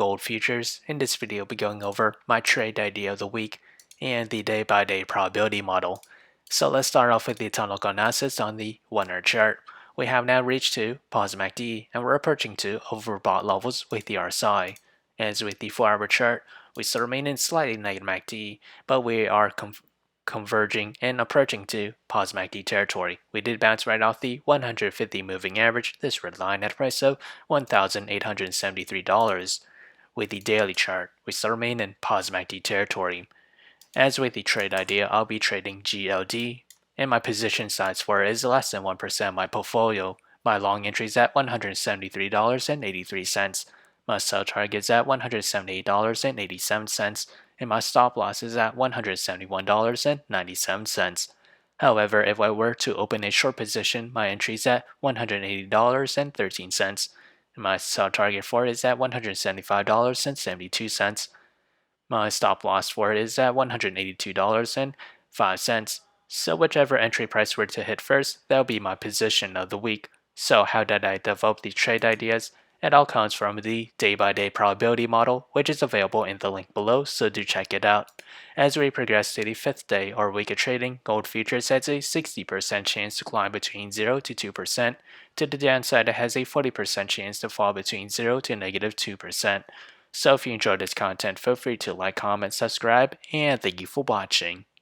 gold futures. In this video, I'll be going over my trade idea of the week and the day-by-day probability model. So let's start off with the technical analysis on the 1-hour chart. We have now reached to positive MACD and we're approaching to overbought levels with the RSI. As with the 4-hour chart, we still remain in slightly negative MACD, but we are converging and approaching to positive MACD territory. We did bounce right off the 150 moving average, this red line at a price of $1,873. With the daily chart, we still remain in positive MACD territory. As with the trade idea, I'll be trading GLD, and my position size for it is less than 1% of my portfolio. My long entry is at $173.83. My sell target is at $178.87, and my stop loss is at $171.97. However, if I were to open a short position, my entry is at $180.13, and my sell target for it is at $175.72. My stop loss for it is at $182.05. So whichever entry price were to hit first, that'll be my position of the week. So how did I develop the trade ideas? It all comes from the day-by-day probability model, which is available in the link below, so do check it out. As we progress to the 5th day or week of trading, gold futures has a 60% chance to climb between 0 to 2%. To the downside, it has a 40% chance to fall between 0 to negative 2%. So if you enjoyed this content, feel free to like, comment, subscribe, and thank you for watching.